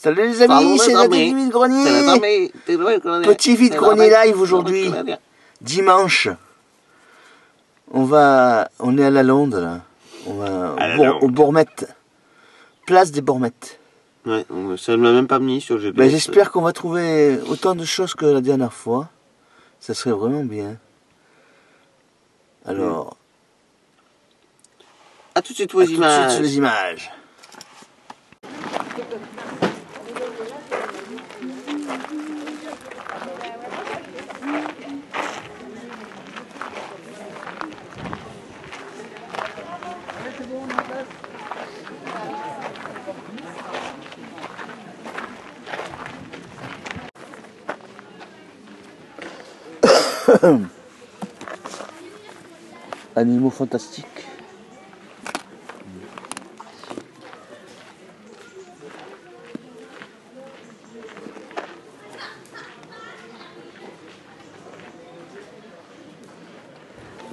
Salut les amis, c'est notre vide-grenier. Petit vide-grenier live aujourd'hui, dimanche. On est à la Londe là. On va au Bourmette. Place des Bourmettes. Ouais, ça ne m'a même pas mis sur le GPS. Ben, j'espère qu'on va trouver autant de choses que la dernière fois. Ça serait vraiment bien. Alors... A tout de suite aux images. Tout de suite sur les images. Animaux fantastiques.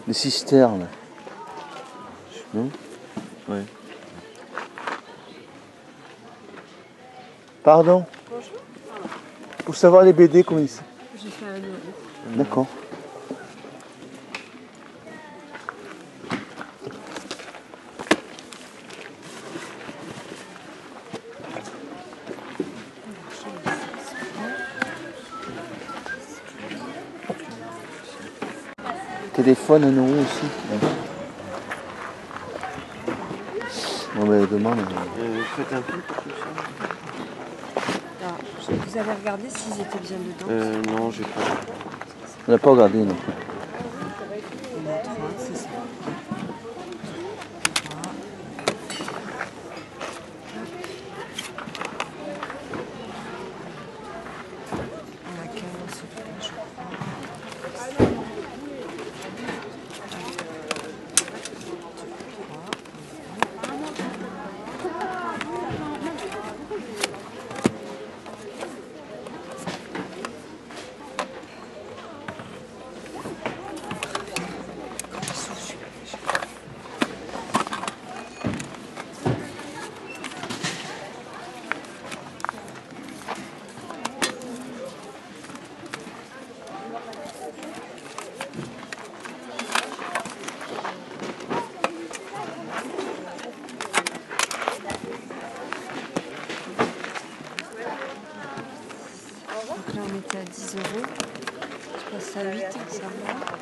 Les cisternes. Non? Ouais. Pardon? Bonjour. Pour savoir les BD, comment ils sont? J'ai fait un euro. D'accord. Téléphone, un euro aussi. Ouais. On me demande. Faites un peu pour tout ça. Alors, vous avez regardé s'ils étaient bien dedans? Non, j'ai pas. On n'a pas regardé non plus. Il y en a 3, c'est ça. On a 15 celui-là, je crois. Donc là on était à 10 euros, je passe à 8, ça va.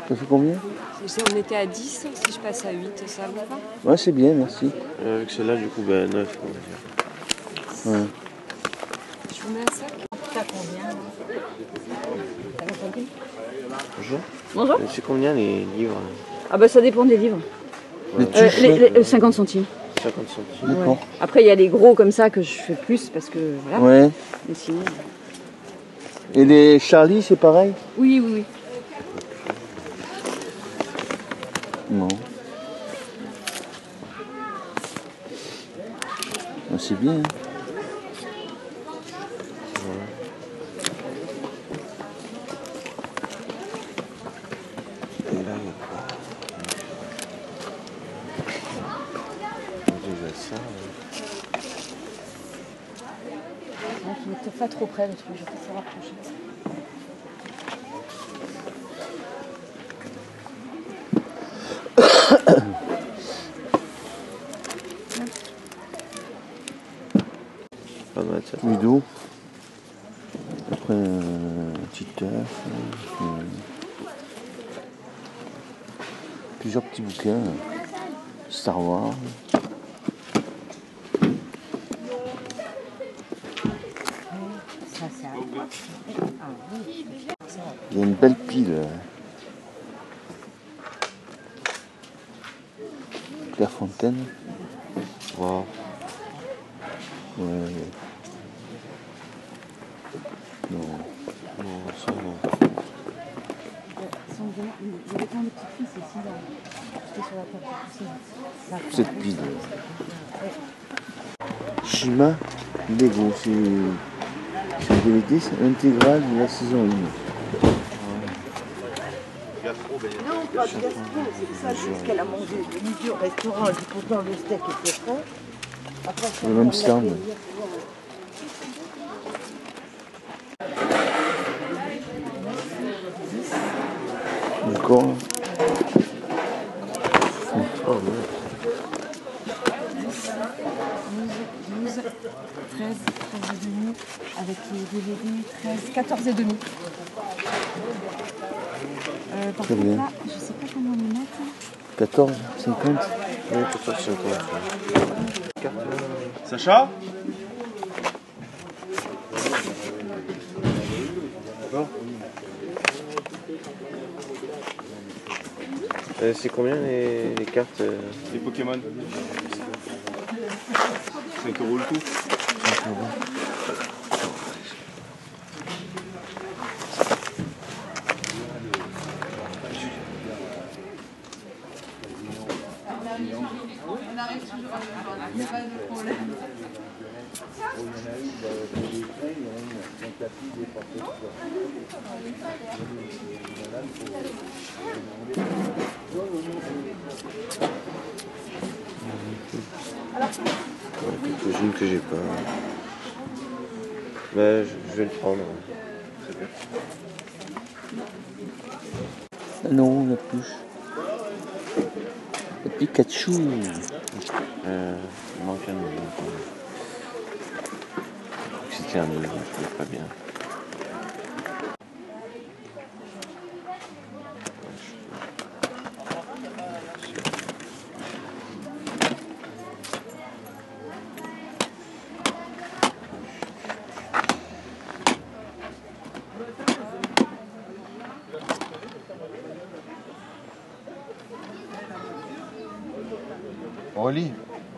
Ça fait combien? On était à 10, si je passe à 8, ça va pas? Ouais, c'est bien, merci. Avec celle-là, du coup, 9, on va dire. Ouais. Je vous mets un sac? T'as combien? Bonjour. Bonjour. C'est combien les livres? Ah bah ça dépend des livres. Les 50 centimes. 50 centimes. D'accord. Ouais. Après il y a les gros comme ça que je fais plus parce que voilà. Ouais. Mais sinon... Et les Charlie, c'est pareil? Oui, oui, oui. Non. Ah, c'est bien. Hein. Et là, il y a quoi? Déjà ça. Je ne mets pas trop près le truc, je vais pas savoir rapprocher. Pas mal ça. Ludo. Après, Titeuf. Plusieurs petits bouquins. Star Wars. Il y a une belle pile. Clairefontaine. Wow. Ouais. Non. Non, ça non. Il y avait plein de petites filles, c'est ici, là. C'était sur la table. Cette pile. Shima Lego, c'est un DVD intégral de la saison 1. Non, pas de gastro, c'est ça, juste qu'elle a mangé le midi au restaurant, et pourtant le steak était frais. Après, Le même stand. encore. Oh, ouais. 12, 13 et demi, avec les DVD, 13, 14 et demi. Par Très contre bien. là, je sais pas comment les mettre. 14, 50. Ouais, 14, 50. Sacha? C'est combien les cartes Les Pokémon. 5 € le tout. 5 euros. Quelques-unes que j'ai pas. Bah, je vais le prendre. Ah non, la pluche. Le Pikachu. Il manque un nœud. C'était un nœud, je ne trouvais pas bien. Aurélie,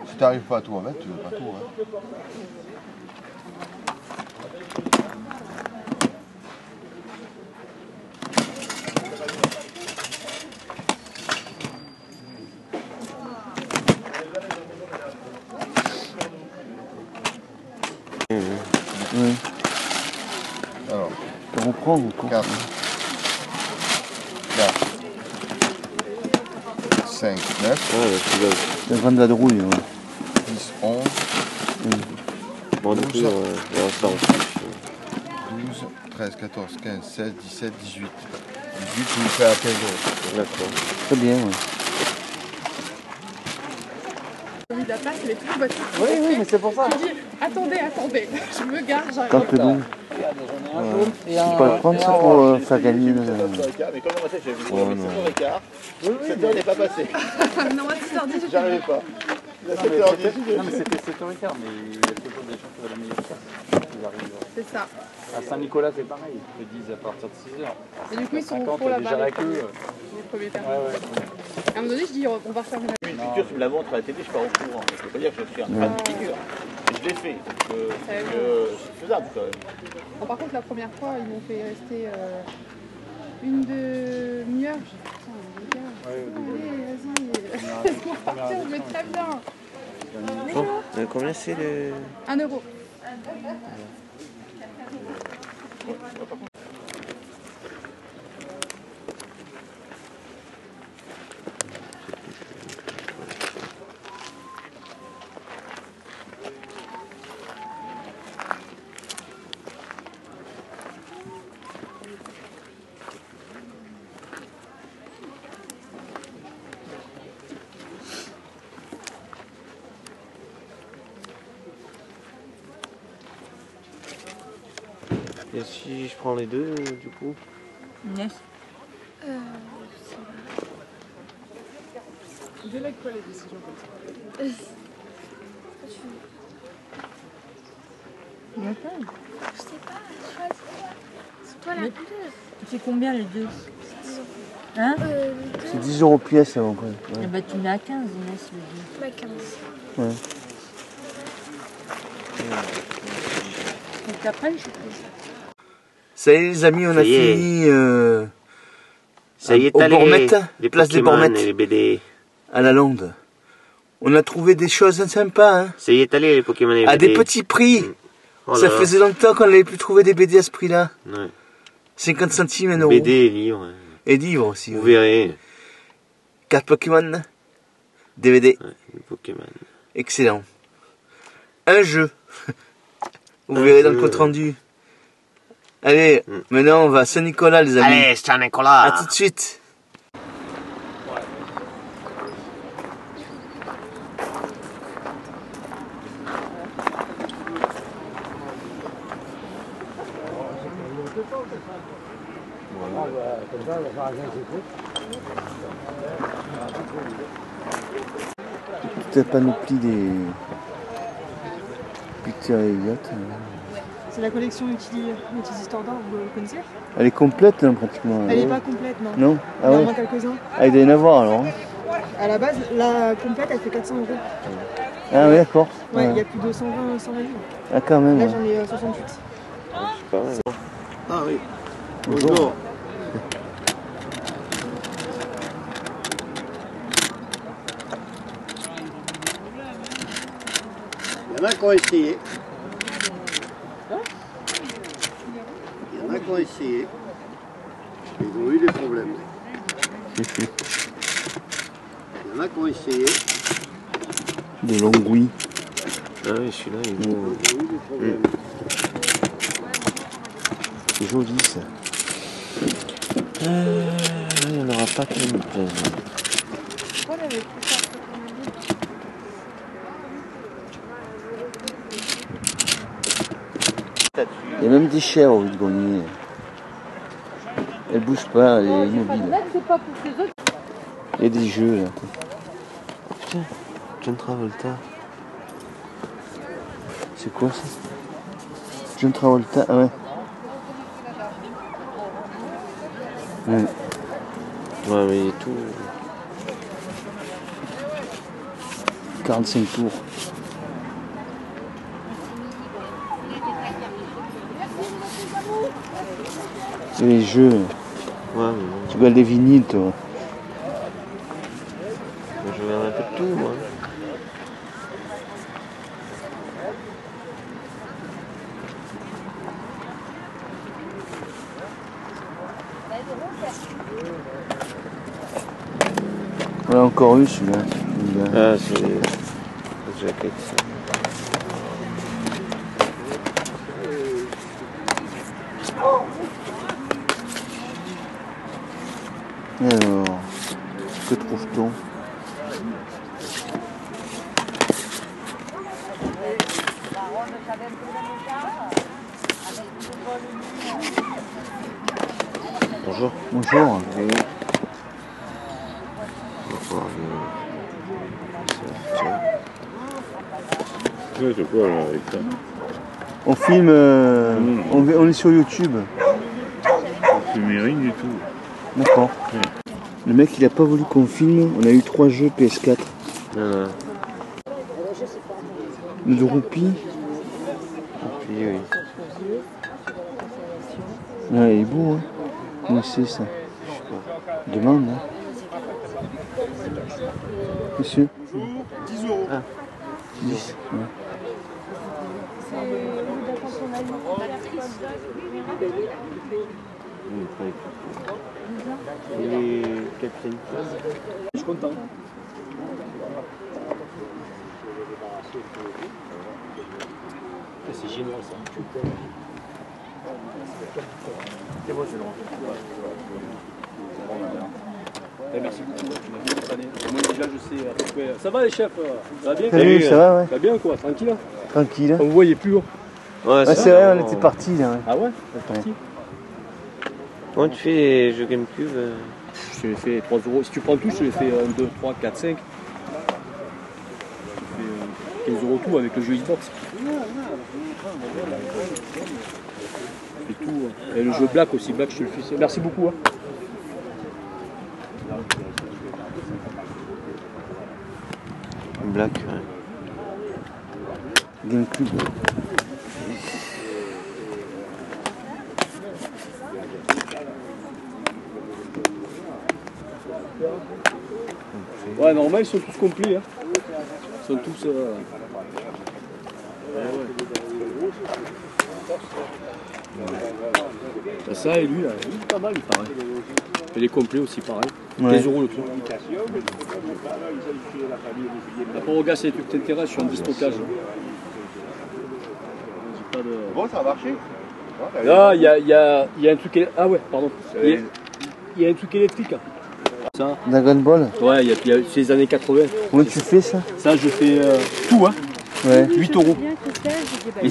si tu n'arrives pas à tout en mettre, tu veux pas tout. Hein. Ouais. Alors, On reprend encore. 4, 5, 9, Ah, bah, celui-là. La grande vadrouille. Ouais. 10, 11, Bon, du coup, il reste là en plus. 12, 13, 14, 15, 16, 17, 18. 18, tu nous fais à 15 €. D'accord. Très bien, ouais. La place, elle est toute voiture. Oui, mais c'est pour ça. Je dis, attendez, je me gare, j'arrive. Tant que bon. Je peux pas le prendre ça pour faire gagner le... Mais comme on sait, j'ai vu Oh, non. 7h15. 7h n'est pas passé. Non, à 10h10, J'arrivais pas. Non, mais c'était 7h15, mais il y a toujours des gens qui veulent la meilleure place. Ils arrivent. c'est ça. À Saint-Nicolas, c'est pareil. Ils te disent à partir de 6h. Et du coup, ils sont 50, pour il y a déjà là-bas, la les queue. premiers termes. Ouais. À un moment donné, je dis, on va refaire une Une piqûre, tu me la montres à la télé, je pars au courant. Je peux pas dire que je suis un fan de piqûre. Et je l'ai fait. Donc c'est faisable quand même. Bon, par contre, la première fois, ils m'ont fait rester une demi-heure. J'ai dit, putain, les gars, allez, vas-y, laisse-moi partir, je vais très bien. Bon, combien c'est le... 1 €. Et si je prends les deux, du coup? Yes. Délègue quoi les décisions comme ça? Je sais pas, choisis. C'est toi la plus. C'est combien les deux? Hein? C'est 10 € pièce avant quoi. Eh ben, tu mets à 15, Inès, le deux. Ma 15. Ouais. Donc après, je pose. Ça y est les amis, on a Ça y est. fini Ça y est, au allez, Bormettes, les place des Pokémon Bormettes, et les BD. à la Londe. On a trouvé des choses sympas, hein, Ça y est, allez, les Pokémon et les à BD. des petits prix. Oh là Ça là. faisait longtemps qu'on n'avait plus trouvé des BD à ce prix-là. Ouais. 50 centimes, 1 €. BD et livres, ouais. Et livres aussi. Vous ouais. verrez. Cartes Pokémon, DVD, Ouais, les Pokémon. excellent. Un jeu. Vous Un verrez dans le jeu. compte rendu. Allez, maintenant on va à Saint-Nicolas les amis. Allez, Saint-Nicolas. À tout de suite. Toute la panoplie des Peter Elliott. C'est la collection Utilisateurs d'or, vous connaissez? Elle est complète là, pratiquement. Elle n'est pas complète, non. Non? Ah Il y en ouais. a moins quelques-uns. Ah, il doit y en avoir alors. Hein. À la base, la complète, elle fait 400 €. Ah oui, d'accord. Ouais, il y a plus de 120 livres. Ah quand même. Là, Ouais. j'en ai 68. C'est pas mal. Ah oui. Bonjour. Il y en a qui ont essayé. Il y en a qui ont essayé. Ils ont eu des problèmes. Il y en a qui ont essayé. De Longwy. Ah oui, celui-là, il est beau. Ils ont eu des problèmes. C'est joli ça. Il n'y en aura pas qui me plaisent. Pourquoi elle avait pris ça? Il y a même des chèvres au vide-grenier. Elle bouge pas, elle est immobile. C'est pas pour ces autres. Il y a des jeux là. Oh putain, John Travolta. C'est quoi ça? John Travolta, ah ouais. Ouais. Ouais, mais il est tout. 45 tours. C'est les jeux. Ouais, mais bon. Tu regardes les vinyles toi. Moi, je regarde un peu de tout, moi. On a encore eu celui-là. Ah, c'est la jaquette, ça. Alors, que trouve-t-on? Bonjour. Bonjour. Ouais, c'est quoi là avec ça? On filme, on est sur YouTube. On filme rien du tout. D'accord. Le mec il a pas voulu qu'on filme, on a eu 3 jeux PS4. Non. Le Droupy. Puis, oui. Ouais, il est beau hein. Comment c'est ça? Demande hein. Monsieur? 10 euros. Ah. 10. Ouais. Et Captain. Je suis content. C'est génial ça. C'est bon, c'est long. Merci beaucoup. Moi déjà je sais à peu près. Ça va les chefs? Ça va bien? Salut, ça va ouais? Ça va bien quoi? Tranquille? Tranquille. On vous voyait plus haut. Ouais, Ah, c'est vrai, on était partis là. Ouais. Ah ouais? C'est parti. Comment tu fais les jeux GameCube Je te les fais 3 euros. Si tu prends tout, je te les fais 1, 2, 3, 4, 5. Je fais 15 € tout avec le jeu Xbox. Je fais tout. Et le jeu Black aussi, Black je te le fais. Merci beaucoup. Hein. Black, ouais. GameCube. Ouais, normal, ils sont tous complets. Hein. Ils sont tous. Ouais. Ça et lui, là, lui, pas mal, il paraît. Et les complets aussi, pareil. Ouais. 15 € le truc. Rapport au gars, c'est des trucs qui t'intéressent, je suis en déstockage. Bon, ça a marché. Là, il y a un truc. Ah ouais, pardon. Il y a un truc électrique. Ça. Dragon Ball. Ouais, c'est les années 80. Comment tu fais ça? Ça, je fais tout, hein. Ouais. 8 €. Et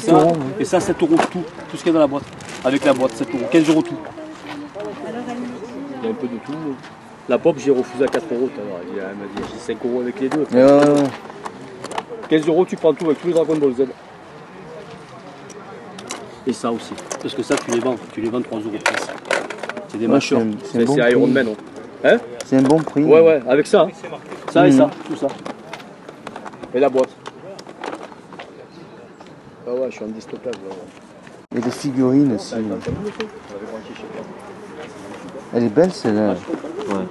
ça, 7 € tout ce qu'il y a dans la boîte. avec la boîte, 7 euros, 15 € tout. Il y a un peu de tout. La pop, j'ai refusé à 4 €. Elle m'a dit j'ai 5 € avec les deux. 15 € tu prends tout avec tous les Dragon Ball Z. Et ça aussi. Parce que ça tu les vends 3 € pièce. C'est des machins. C'est bon Iron Man. Hein, c'est un bon prix. Ouais, ouais, avec ça. Hein. Ça et ça, tout ça. Et la boîte. Ah ouais, je suis en déstockage. Et des figurines aussi. Elle est belle celle-là. Ouais.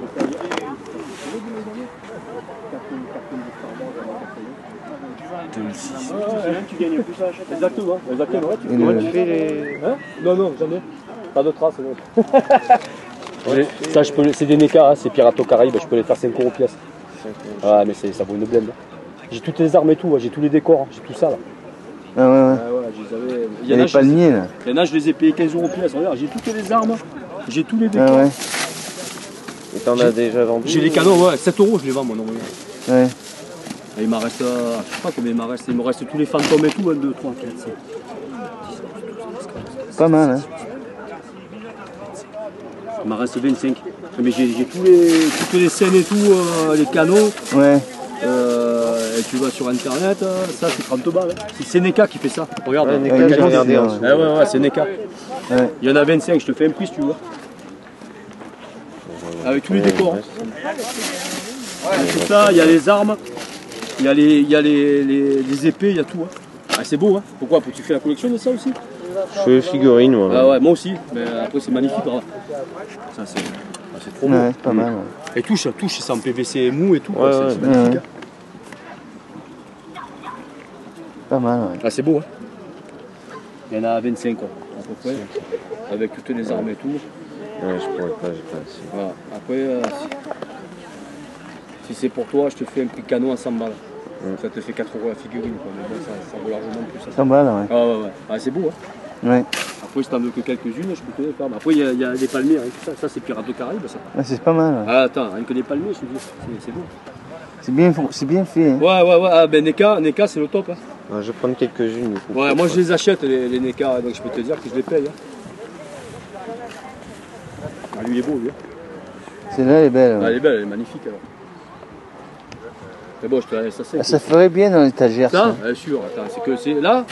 Tu gagnes plus à acheter. Exactement. Tu fais les... Hein? Non, jamais. Pas de traces. Ça, je peux. C'est des NECA, hein, c'est Pirates aux Caraïbes, je peux les faire 5 € pièce. Ah, mais ça vaut une blende. J'ai toutes les armes et tout, j'ai tous les décors, j'ai tout ça là. Ah ouais. Il y en a les palmiers là. Il y en a, je les ai payés 15 € pièce. Regarde, j'ai toutes les armes, j'ai tous les décors. Ah ouais. Et t'en as déjà vendu? J'ai les canons, ouais, 7 € je les vends moi, non. Ouais. Et il m'en reste, je sais pas combien il m'en reste. Il me reste tous les fantômes et tout, 1, 2, 3, 4, 5. Pas mal, hein. Il m'en reste 25. Mais j'ai toutes les scènes et tout, les canons. Ouais. Et tu vas sur internet, ça c'est 30 balles. C'est NECA qui fait ça. Regarde. Ouais, NECA, j'ai regardé. Ouais, c'est NECA. Ouais. Il y en a 25, je te fais un prix si tu veux. Avec tous les décors. Tout ça, il y a les armes, il y a les épées, il y a tout. Hein. Ah, c'est beau, hein. Pourquoi? Pour que tu fais la collection de ça aussi? Je fais figurine, moi. Ah ouais, moi aussi. Mais après, c'est magnifique. Ça, c'est trop beau. Ouais, c'est pas mal. Ouais. Et touche, c'est en PVC mou et tout. Ouais, c'est magnifique. Ouais. Pas mal, ouais. Ah, c'est beau, hein. Il y en a 25, quoi, à peu près. Avec toutes les armes et tout. Ouais, je pourrais pas, j'ai pas assez. Voilà. Après, si c'est pour toi, je te fais un petit canon à 100 balles. Ça te fait 4 € la figurine, quoi. Mais bon, ça vaut largement plus. Ça. 100 balles, ouais. Ah ouais. Ah, c'est beau, hein. Ouais. Après, si t'en veux que quelques-unes, je peux te les faire. Mais après, il y a des palmiers, hein, tout ça. Ça, c'est Pirates aux Caraïbes, ça. Ouais, c'est pas mal. Ouais. Ah, attends, rien que des palmiers, je te dis, c'est beau. C'est bien fait. Hein. Ouais. Ah, ben NECA, c'est le top. Hein. Ouais, je vais prendre quelques-unes. Ouais, moi, je les achète, les NECA, donc je peux te dire que je les paye. Hein. Ah, lui, il est beau, lui. Celle-là, elle est belle. Ouais. Ah, elle est belle, elle est magnifique, alors. Mais bon, je te la laisse assez. Ça ferait bien dans l'étagère, ça. Bien sûr, attends, c'est que c'est là,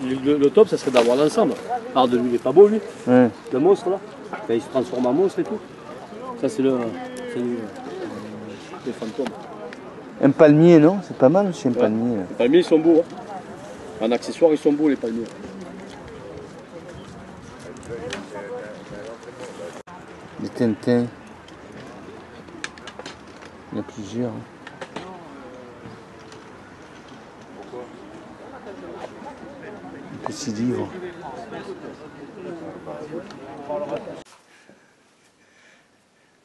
le top, ça serait d'avoir l'ensemble. Alors de lui, il est pas beau, lui. Ouais. Le monstre, là. Quand il se transforme en monstre et tout. Ça, c'est les fantômes. Un palmier, non? C'est pas mal aussi, un palmier. Les palmiers, ils sont beaux. Hein. En accessoire, ils sont beaux, les palmiers. Des Tintins. Il y en a plusieurs. Hein. Un petit livre.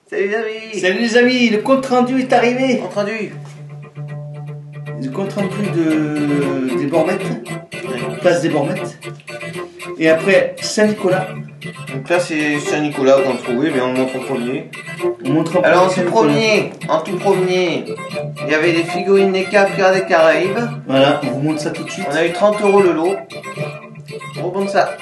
Salut les amis! Salut les amis, le compte rendu est arrivé. Compte rendu. Le compte rendu des Bormettes, place des Bormettes. Et après Saint-Nicolas. Donc là c'est Saint-Nicolas qu'on a trouvé, mais on montre en premier. On montre alors en tout premier, il y avait des figurines NECA Pirates des Caraïbes. Voilà, on vous montre ça tout de suite. On a eu 30 € le lot. On remonte ça.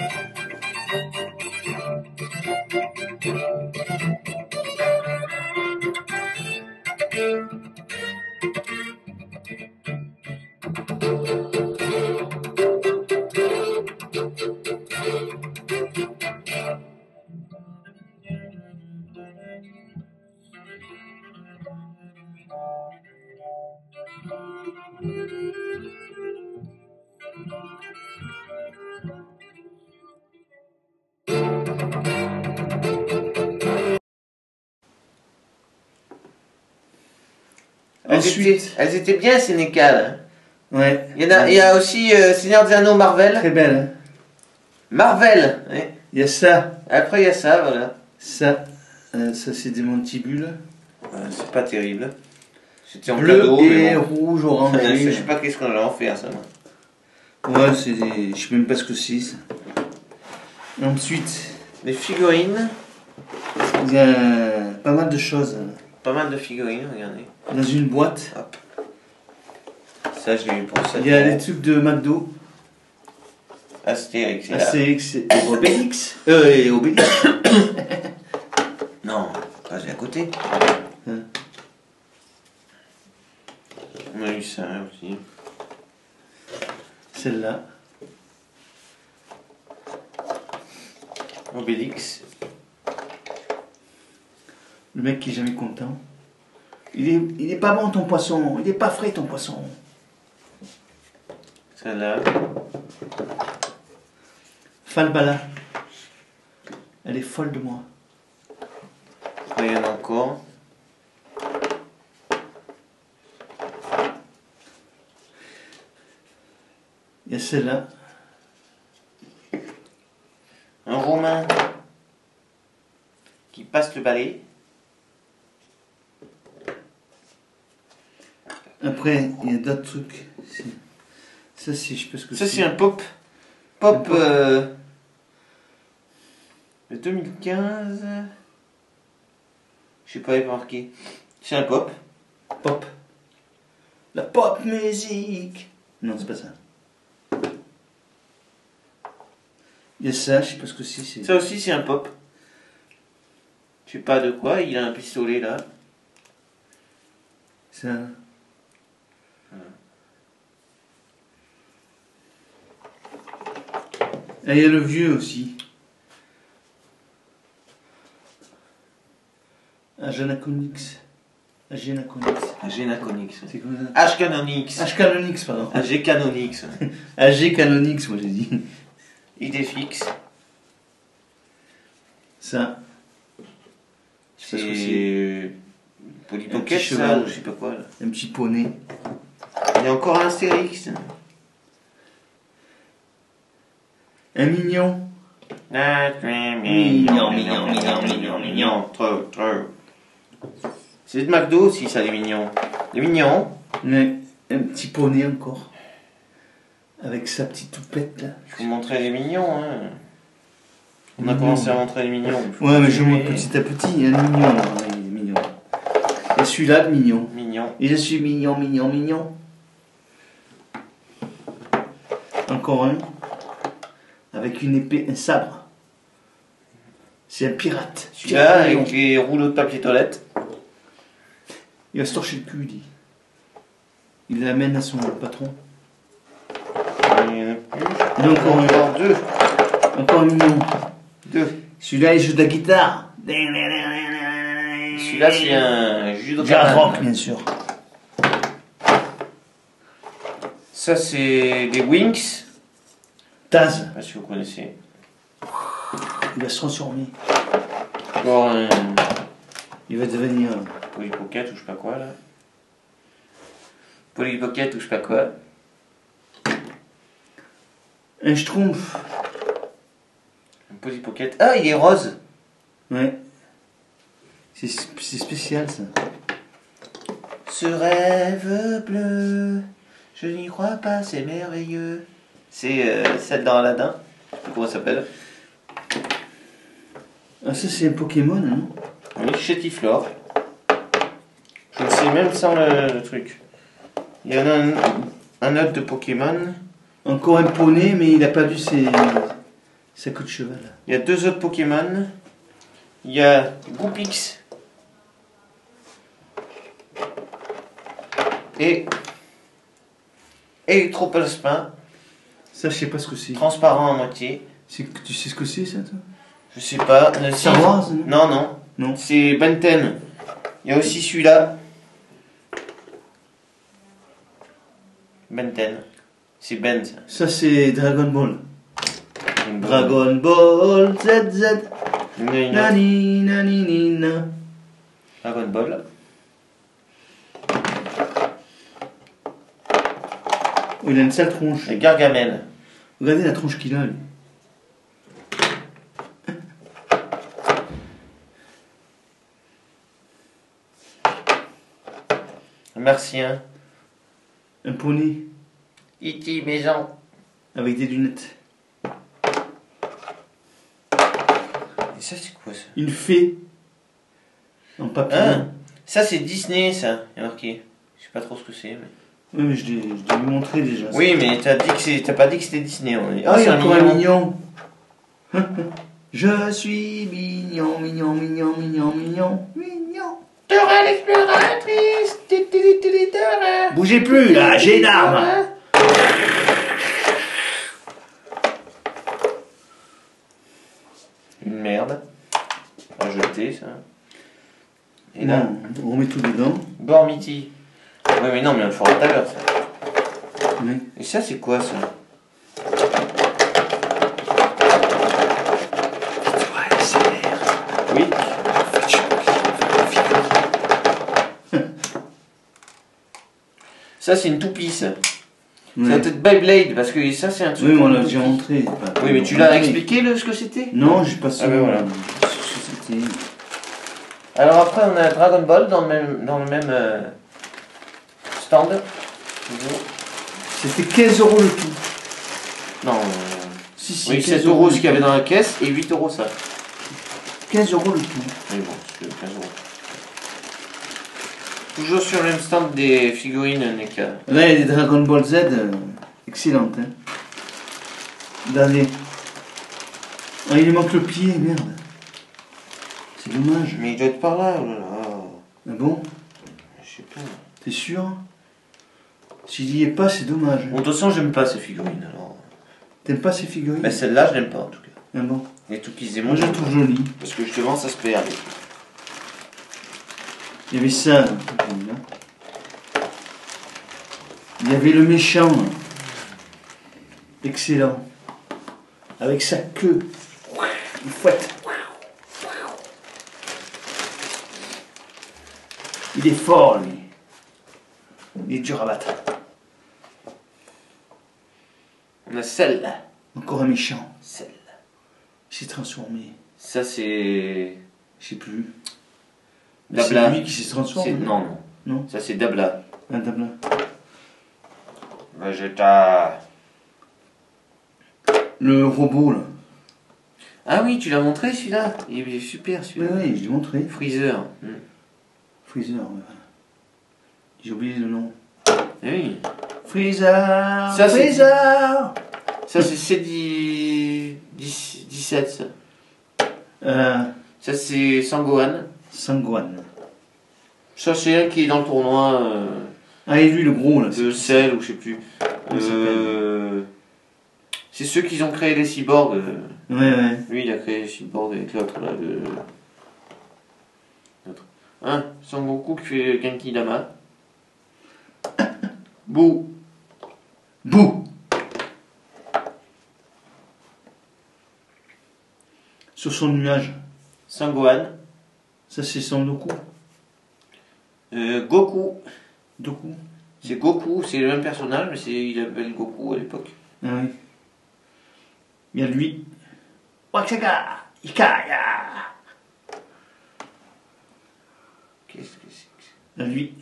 Elles étaient bien ces NECA là. Ouais. Il y a aussi Seigneur des Anneaux Marvel. Très belle. Hein. Marvel. Ouais. Il y a ça. Après il y a ça, voilà. Ça c'est des mantibules. C'est pas terrible. C'était en bleu cadeau, et bon. Rouge, orange. Je sais pas qu'est-ce qu'on allait en faire ça. Ouais, c'est des... Je sais même pas ce que c'est ça. Et ensuite, les figurines. Il y a pas mal de choses. Pas mal de figurines, regardez. Dans une boîte. Hop. Ça, je l'ai eu pour ça. Il y a les trucs de McDo. Astérix, c'est là. Astérix et Obélix. Et Obélix. Non, pas à côté. Hein. On a eu ça aussi. Celle-là. Obélix. Le mec qui est jamais content. Il est pas bon ton poisson. Il est pas frais ton poisson. Celle-là. Falbala. Elle est folle de moi. Il y en a encore. Il y a celle-là. Un Romain qui passe le balai. Après, il y a d'autres trucs. Ça, c'est, je sais pas ce que c'est. Ça, c'est un pop. Pop de 2015. Je sais pas, il est marqué. C'est un pop. Pop. La pop musique. Non, c'est pas ça. Il y a ça, je sais pas ce que c'est. Ça aussi, c'est un pop. Je sais pas de quoi, il a un pistolet là. Ça. Ah, il y a le vieux aussi. Agenaconix. Agenaconix. Agenaconix. C'est quoi ça? H-Canonix. H-Canonix, pardon. AG-Canonix. AG-Canonix, moi j'ai dit. Idée fixe. Ça. C'est Polypocket, ça, ou je sais pas quoi. Là. Un petit poney. Il y a encore un Astérix. Un mignon. Mignon. Trop. C'est de McDo aussi, ça, les mignons. Les mignons. Mais un petit poney encore. Avec sa petite toupette là. Je vous montrer les mignons, hein. On a commencé à montrer les mignons. Ouais, mais je montre petit à petit. Il y a un mignon là. Il est mignon. Et celui-là, de mignon. Mignon. Et je suis mignon. Encore un. Avec une épée, un sabre. C'est un pirate. Celui-là, avec les rouleaux de papier toilette. Il va se torcher le cul, il dit. Il l'amène à son patron. Il y en a plus. Il y en a encore deux. Encore un mignon. Deux. Celui-là, il joue de la guitare. Celui-là, c'est un jus de Jazz rock, bien sûr. Ça, c'est des Winx. Taz. Je sais pas si vous connaissez. Il va se transformer. Encore un. Il va devenir. Polypocket ou je sais pas quoi là. Polypocket ou je sais pas quoi. Un schtroumpf. Un Polypocket. Ah, il est rose. Ouais. C'est spécial ça. Ce rêve bleu, je n'y crois pas, c'est merveilleux. C'est celle dans Aladdin. Je sais pas comment ça s'appelle. Ah, ça c'est un Pokémon, non? Oui, Chétiflore. Je le sais même sans le truc. Il y en a un autre de Pokémon. Encore un poney, mais il a perdu sa queue de cheval. Il y a deux autres Pokémon. Il y a Goupix. Et Electroplasma. Ça, je sais pas ce que c'est. Transparent à moitié. Tu sais ce que c'est, ça, toi? Je sais pas. Star Wars, non? Non. C'est Ben 10. Il y a aussi celui-là. Ben 10. C'est Ben, ça. Ça, c'est Dragon Ball. Dragon Ball ZZ. Nani, nani, nina. Dragon Ball. Oh, il a une sale tronche. Et Gargamel. Regardez la tronche qu'il a, lui. Un martien. Un poney. E.T. maison. Avec des lunettes. Et ça, c'est quoi ça? Une fée. En papier. Ah, ça, c'est Disney, ça. Il y a marqué. Je sais pas trop ce que c'est, mais. Oui, mais je l'ai montré déjà. Oui, mais t'as pas dit que c'était Disney. Ah, il y a encore un mignon. Je suis mignon, mignon, mignon, mignon, mignon, mignon. Dora l'exploratrice. Bougez plus là, j'ai une arme. Une merde. À jeter, ça. Et Bon, là, on remet tout dedans. Gormiti. Oui, mais non, mais il faut tout à l'heure, ça. Oui. Et ça, c'est quoi, ça? Oui. Ça, c'est une toupie, ça. Oui. Ça doit être Beyblade, parce que ça, c'est un truc. Oui, mais on l'a déjà montré. Oui, mais tu l'as expliqué, ce que c'était? Non, j'ai pas su. Ah, ben voilà. Ce que c'était. Alors après, on a Dragon Ball dans le même stand. C'était 15 € le tout. Non. Si, oui, 7 € ce qu'il y avait dans la caisse et 8 € ça. 15 € le tout. Mais bon, c'est 15 €. Toujours sur le même stand des figurines NECA. Là, il y a des Dragon Ball Z excellentes. Hein. Regardez. Ah, il lui manque le pied, merde. C'est dommage. Mais il doit être par là, oh là là. Ah bon? Je sais pas. T'es sûr? S'il y est pas, c'est dommage. Bon, de toute façon, j'aime pas ces figurines alors. T'aimes pas ces figurines? Mais celle-là, je l'aime pas en tout cas. Ah bon? Les tout qui Moi, je la trouve jolie. Parce que justement, ça se perd. Il y avait ça. Il y avait le méchant. Excellent. Avec sa queue. Il fouette. Il est fort, lui. Il est dur à battre. On a celle-là. Encore un méchant. Celle-là. Il s'est transformé. Ça, c'est... Je sais plus. Dabla. C'est lui qui s'est transformé. Non. Non. Ça, c'est Dabla. Un Dabla. Vegeta. Le robot, là. Ah oui, tu l'as montré celui-là. Il est super celui-là. Oui, je l'ai montré. Freezer. Freezer, ouais. J'ai oublié le nom. Oui. Freezer. Ça, Freezer. Ça, c'est C17, ça. Ça, c'est Sangohan. Sangohan. Ça, c'est elle qui est dans le tournoi. Ah, et lui, le gros, là. De Cell, ou je sais plus. C'est ceux qui ont créé les cyborgs. Ouais. Lui, il a créé les cyborgs avec l'autre, là. Hein, Sangoku qui fait Genki Dama. Bou. Sur son nuage. Sangohan. Ça, c'est Son Goku. Goku. Doku. C'est Goku, c'est le même personnage, mais il appelle Goku à l'époque. Ah oui. Il y a lui. Wakaka Ikaya. Qu'est-ce que c'est que ça? Il y a lui.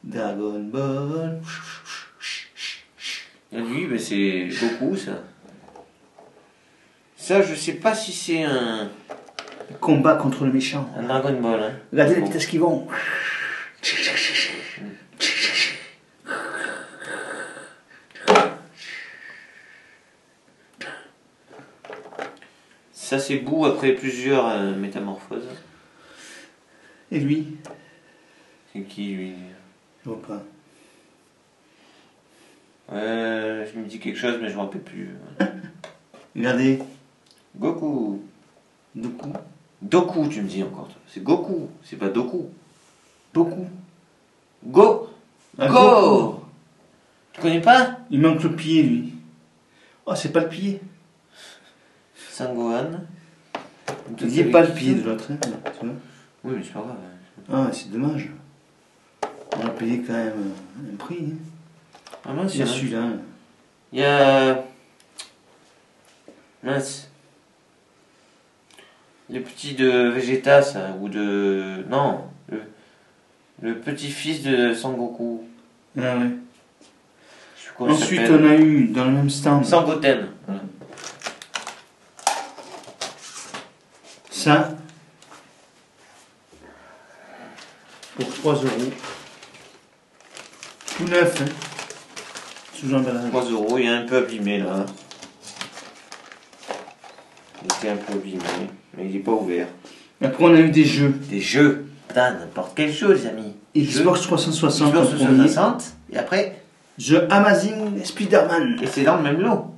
Dragon Ball. Et lui, ben c'est Goku, ça. Ça, je sais pas si c'est un Combat contre le méchant. Un Dragon Ball, hein. Regardez les vitesses qui vont. Ça, c'est Bou après plusieurs métamorphoses. Et lui? C'est qui, lui? Je vois pas. Je me dis quelque chose, mais je me rappelle plus. Regardez. Goku. Doku. Doku, tu me dis encore. C'est Goku, c'est pas Doku. Doku. Go. Ah, Go. Goku. Tu connais pas? Il manque le pied, lui. Oh, c'est pas le pied. Sangohan. Il n'y a pas le pied de l'autre, hein, tu vois. Oui, mais c'est pas grave. Ah, c'est dommage. On a payé quand même un prix. Hein. Ah mince, il y a celui-là. Il y a... Mince. Le petit de Vegeta, ça, ou de... Non, le petit-fils de Sangoku. Ah ouais. Ensuite, on a eu dans le même stand... Sangoten. Voilà. Ça, pour 3 €. Tout neuf, hein. Sous emballage. 3 €, il est un peu abîmé là. Il était un peu abîmé, mais il n'est pas ouvert. Après, on a eu des jeux. Des jeux. Putain, n'importe quel jeu, les amis. Xbox 360. Xbox 360. Et après The Amazing Spider-Man. Et c'est dans le même lot.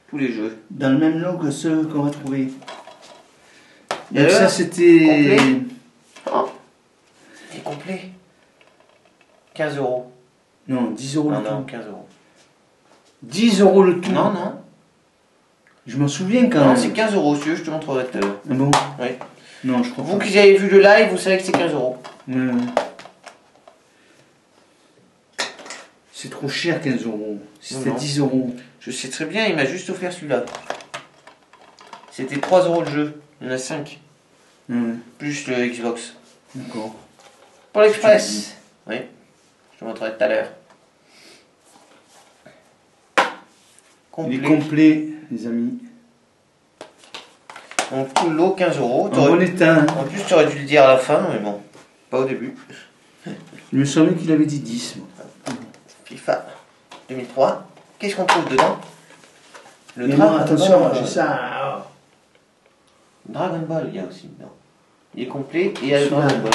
Tous les jeux. Dans le même lot que ceux qu'on va trouver. Et donc ça, c'était... Oh. C'était complet. 15 €. Non, 10 € le tout. Non, 15 €. 10 € le tout. Non, non. Je m'en souviens quand même. Non, c'est 15 €, si tu veux, je te montrerai tout à l'heure. Ah bon? Oui. Non, je crois Vous pas. qui avez vu le live, vous savez que c'est 15 €. C'est trop cher, 15 €. C'était Non. 10 €. Je sais très bien, il m'a juste offert celui-là. C'était 3 € le jeu. Il y en a 5. Plus le Xbox. D'accord. Pour l'Express. Oui. Je te montrerai tout à l'heure. Il est complet, les amis. Donc tout le lot, 15 €. En bon état. En plus, tu aurais dû le dire à la fin, mais bon. Pas au début. Il me semblait qu'il avait dit 10. Moi. FIFA 2003. Qu'est-ce qu'on trouve dedans? Le Mais Dragon non, attention, Ball. j'ai ça. Dragon Ball, il y a aussi dedans. Il est complet et il y a le Dragon Ball.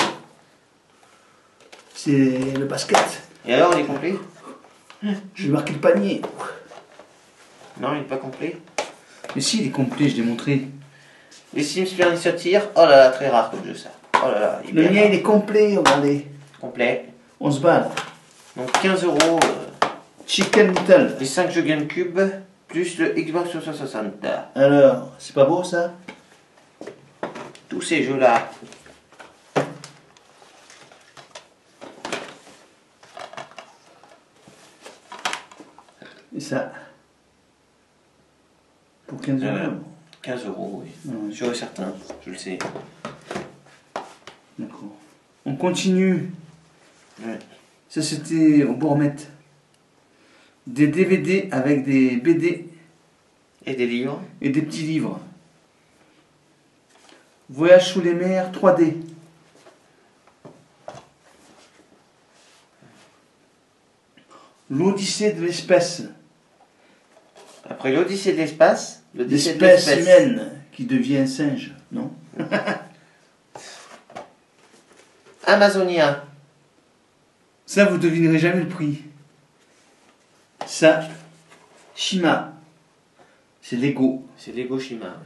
C'est le basket. Et alors, il est complet? Je vais marquer le panier. Non, il n'est pas complet. Mais si, il est complet, je l'ai montré. Les Sims Furniture Tir. Oh là là, très rare comme jeu ça. Oh là là. Le mien, il est complet, regardez. Complet. 11 balles. Donc 15 €. Chicken Little. Les 5 jeux GameCube, plus le Xbox 360. Alors, c'est pas beau ça? Tous ces jeux-là. Et ça? Pour 15 €. 15 €, oui. Sûr et certain, je le sais. D'accord. On continue. Ouais. Ça, c'était au Bourmette. Des DVD avec des BD. Et des livres. Et des petits livres. Voyage sous les mers 3D. L'Odyssée de l'espèce. Après l'Odyssée de l'espace, l'Odyssée de L'espèce l'espèce humaine qui devient un singe, non? Amazonia. Ça, vous devinerez jamais le prix. Ça, Shima. C'est Lego. C'est Lego Shima,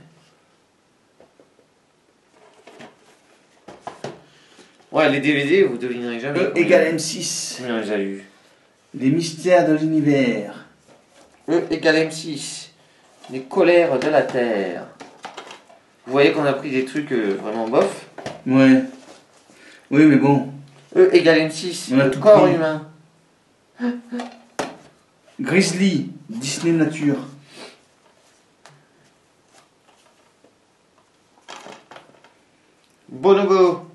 ouais, les DVD, vous devinerez jamais. E égale M6. On les a eu. Les mystères de l'univers. E égale M6. Les colères de la Terre. Vous voyez qu'on a pris des trucs vraiment bof. Ouais. Oui, mais bon. E égale M6. On a Le tout corps pris. humain. Grizzly, Disney Nature. Bonobo.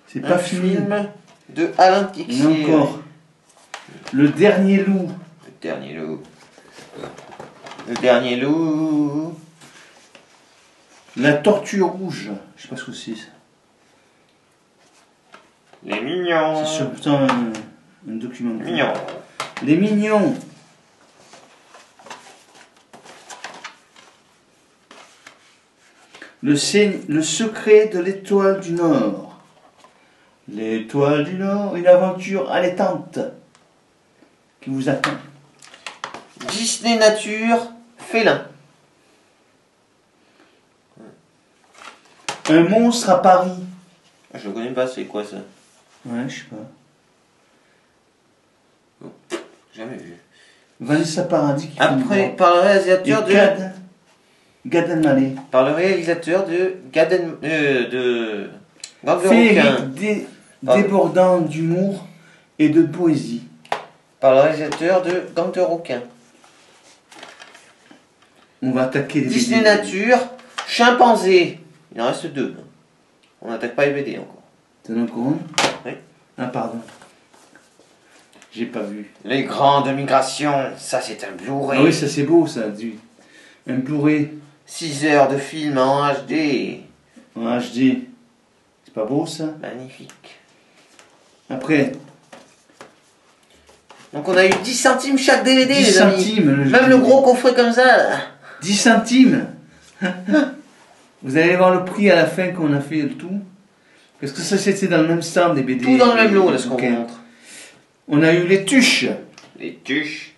C'est pas un fini. film de Alain Tixier. Et encore. Le dernier loup. Le dernier loup. Le dernier loup. La tortue rouge. Je sais pas ce que c'est ça. Les mignons. C'est surtout un documentaire. Mignons. Les mignons. Le secret de l'étoile du Nord. L'étoile du Nord, une aventure allaitante qui vous attend. Disney Nature, félin. Un monstre à Paris. Je connais pas, c'est quoi ça? Ouais, je sais pas. Jamais vu. Vanessa Paradis qui Après, par le réalisateur de... Gad Elmaleh. Par le réalisateur de de Gang de Féerique, débordant d'humour et de poésie. Par le réalisateur de Gang de requins. On va attaquer les Disney BD. Nature, chimpanzé. Il en reste 2. On n'attaque pas les BD encore. T'en as encore un? Oui. Ah, pardon. J'ai pas vu. Les grandes migrations, ça c'est un Blu-ray. Ah oui, ça c'est beau, ça. Un Blu-ray. 6 heures de film en HD. En HD. C'est pas beau, ça? Magnifique. Après. Donc on a eu 10 centimes chaque DVD, 10 les amis. centimes. Même le gros coffret comme ça. Là. 10 centimes. Vous allez voir le prix à la fin qu'on a fait le tout. Parce que ça c'était dans le même stand des BD. Tout dans le même lot, là, ce qu'on vous montre. On a eu les tuches. Les tuches.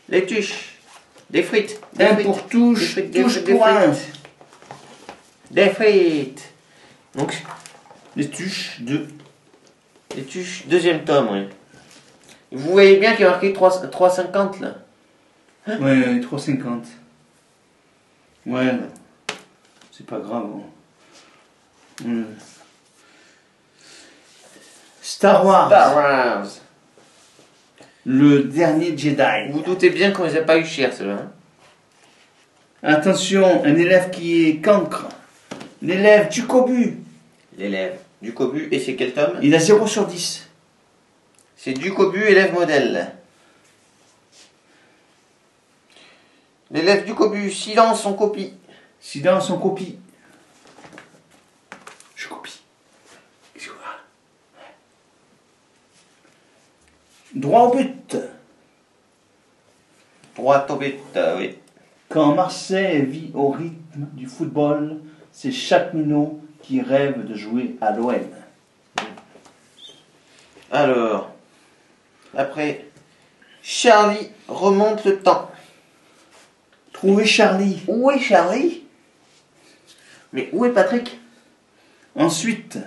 Les tuches. Des frites. Des Un frites. pour touche, Des touche frites, pour un. Des frites. Donc, les tuches 2. Les tuches, deuxième tome, oui. Vous voyez bien qu'il y a marqué 3,50 là. Ouais, 3,50. Ouais, c'est pas grave. Star Wars. Star Wars. Le dernier Jedi. Vous doutez bien qu'on les a pas eu cher, ceux-là. Hein. Attention, un élève qui est cancre. L'élève du Cobu. L'élève du Cobu, et c'est quel tome? Il a 0 sur 10. C'est du Cobu, élève modèle. L'élève du Cobu, silence, on copie. Silence, on copie. Je copie. Qu'est-ce que droit au but. Droit au but, oui. Quand Marseille vit au rythme du football, c'est chaque minot qui rêve de jouer à l'OM. Alors, après, Charlie remonte le temps. Trouvez Charlie. Où est Charlie? Mais où est Patrick? Ensuite,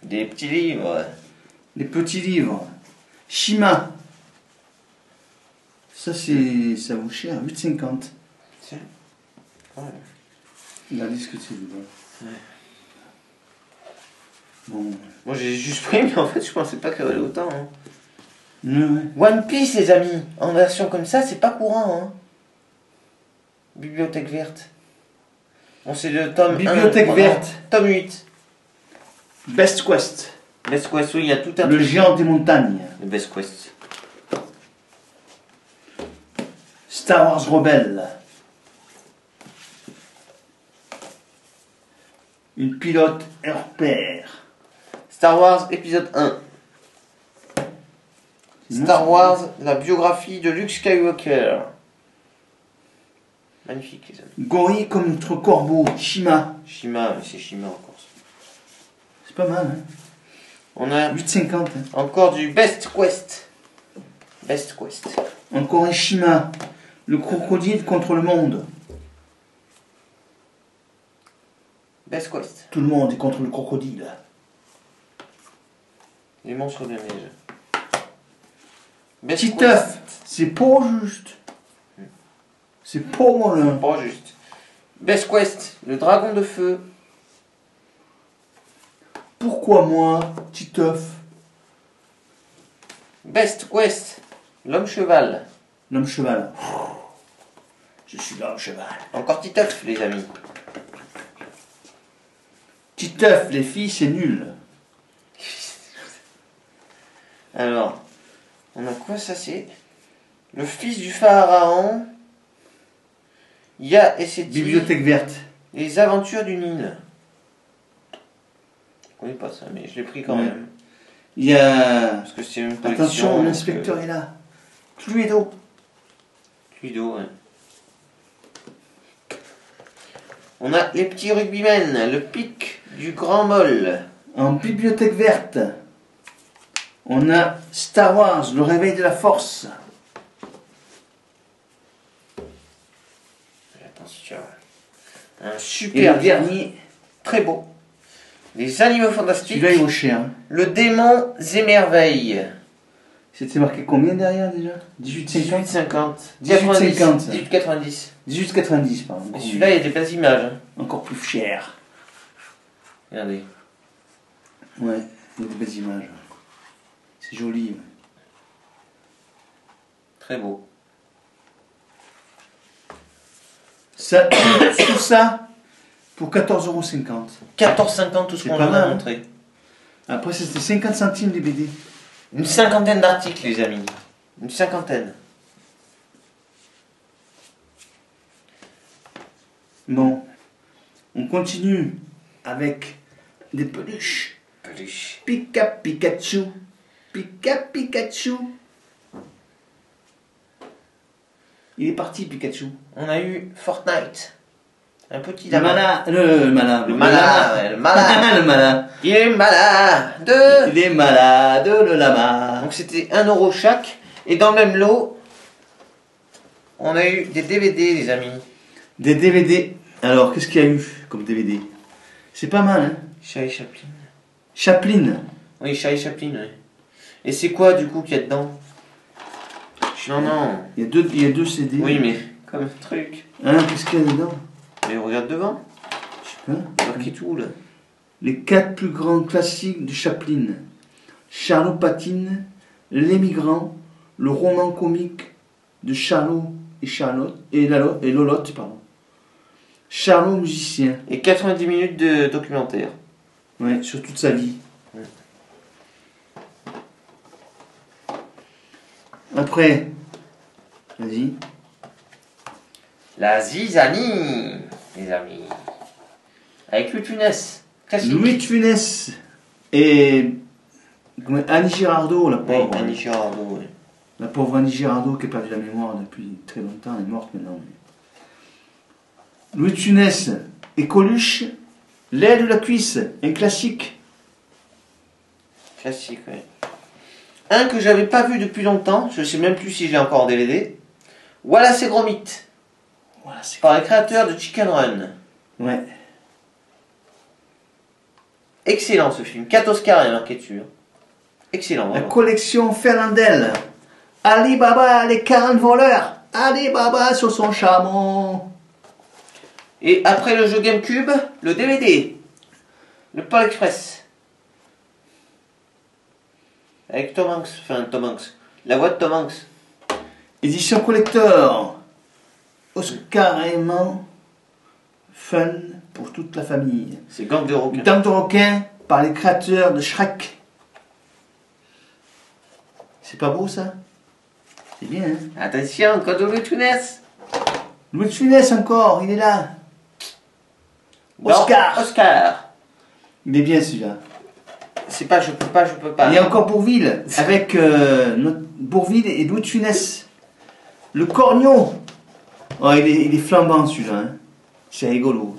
des petits livres. Les petits livres. Shima. Ça, ça vaut cher, 8,50. Tiens. Ouais. Regardez ce que c'est dedans. Ouais. Bon. Moi j'ai juste pris, mais en fait je pensais pas qu'il y avait autant. Hein. Ouais. One Piece, les amis, en version comme ça, c'est pas courant. Hein. Bibliothèque verte. Bon, c'est le tome Bibliothèque 1, verte. Tome 8. Best Quest. Best Quest, oui, il y a tout un Le truc. géant des montagnes. Le Best Quest. Star Wars Rebelle. Une pilote repère. Star Wars épisode 1. Star Wars, la biographie de Luke Skywalker. Magnifique, les amis. Gorille comme notre corbeau. Shima. Shima, mais c'est Shima encore. C'est pas mal, hein. On a 8,50. Hein. encore du Best Quest. Best Quest. Encore un Shima. Le crocodile contre le monde. Best Quest. Tout le monde est contre le crocodile. Les monstres de neige. Best Titeuf. C'est pas juste. C'est pas malin. Pas juste. Best Quest, le dragon de feu. Pourquoi moi, Titeuf? Best Quest, l'homme cheval. L'homme cheval. Je suis l'homme cheval. Encore Titeuf, les amis. Titeuf, les filles, c'est nul. Alors, on a quoi ça? C'est le fils du pharaon. Ya et Seti. Bibliothèque verte. Les aventures du Nil. Je connais pas ça, mais je l'ai pris quand même. Il y a... Parce que c'est une collection. Attention, l'inspecteur est là. Cluedo. Cluedo, ouais. On a les petits rugbymen, le pic du grand mol. En bibliothèque verte, on a Star Wars, le réveil de la force. Attention. Un Et super le dernier, très beau. Les animaux fantastiques. celui-là il vaut cher. Hein. Le démon émerveille. C'était marqué combien derrière déjà? 18,50. 18,50. 18,50. 18,90. 18,90 pardon. Et celui-là, il y a des belles images. Hein. Encore plus cher. Regardez. Ouais, il y a des belles images. C'est joli. Très beau. Ça, tout ça pour 14,50 €. 14,50 tout ce qu'on pas en mal, a hein. montré. Après, c'était 50 centimes les BD. Une cinquantaine d'articles, les amis. Une cinquantaine. Bon, on continue. avec des peluches. Peluche. Pika Pikachu. Pika Pikachu. Il est parti, Pikachu. On a eu Fortnite. Un petit Le malin. Le malin. Le malin. Le malin. Il est malade. Il est malade, le lama. Donc c'était 1 € chaque. Et dans le même lot, on a eu des DVD, les amis. Des DVD. Alors, qu'est-ce qu'il y a eu comme DVD? C'est pas mal, hein? Charlie Chaplin. Chaplin. Oui, Charlie Chaplin, oui. Et c'est quoi, du coup, qu'il y a dedans? Non. Il y a deux CD. Oui, mais comme truc. Hein, qu'est-ce qu'il y a dedans? Mais regarde devant. Je sais pas. Marqué tout, là. Les 4 plus grands classiques de Chaplin. Charlot Patine, Les Migrants, le roman comique de Charlot et Charlotte et Lolotte, pardon. Charlot musicien. Et 90 minutes de documentaire. Ouais, sur toute sa vie. Ouais. Après, vas-y. La zizanie, les amis. Avec Louis de Funès. Classique. Louis de Funès et Annie Girardot, la pauvre. Oui, Annie Girardot, oui. La pauvre Annie Girardot qui a perdu la mémoire depuis très longtemps, elle est morte maintenant. Louis de Funès et Coluche, L'aile ou la cuisse, un classique. Classique, oui. Un que j'avais pas vu depuis longtemps, je sais même plus si j'ai encore en DVD. Voilà, c'est Gros Mythe. Voilà, c'est par les créateurs de Chicken Run. Ouais. Excellent ce film. 4 Oscars, il y a marqué dessus. Excellent. La vraiment. collection Fernandel. Ali Baba, les 40 voleurs. Ali Baba sur son chameau. Et après le jeu GameCube, le DVD. Le Pôle Express. Avec Tom Hanks. Enfin, Tom Hanks. La voix de Tom Hanks. Édition collector. Oscar Raymond. Fun pour toute la famille. C'est Gang de requins. Gang de requins par les créateurs de Shrek. C'est pas beau ça? C'est bien, hein? Attention, code de Louis de Funès. Louis de Funès encore, il est là. Oscar. Oscar. Il est bien celui-là. C'est pas, je peux pas. Il y a encore Bourvil, avec Bourvil et Louis de Funès. Le corneau. Oh, il est flambant celui-là, hein. C'est rigolo.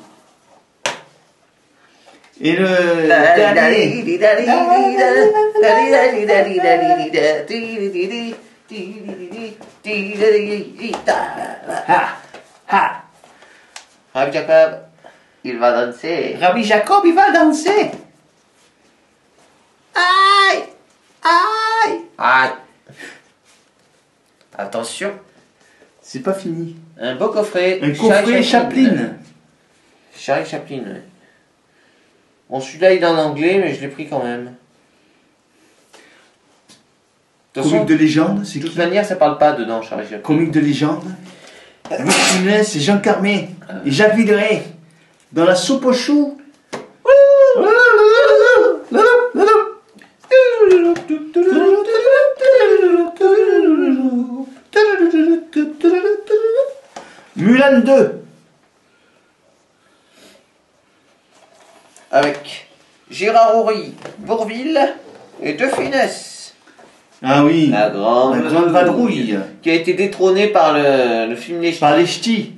Et le Rabbi Jacob, il va danser. Rabbi Jacob, il va danser. Aïe, aïe, aïe. Attention. C'est pas fini. Un beau coffret. Un coffret Chaplin. Charlie Chaplin, oui. Bon, celui-là, il est en anglais, mais je l'ai pris quand même. Comique de légende, c'est qui? De toute manière, ça parle pas dedans, Charlie Chaplin. Comique de légende. Louis de Funès et Jean Carmé et Jacques Villeray dans la soupe aux choux. Mulan 2. Avec Gérard Houry, Bourvil et De Funès. Ah oui, la grande vadrouille. Qui a été détrôné par le film Les Ch'tis. Par Les Ch'tis.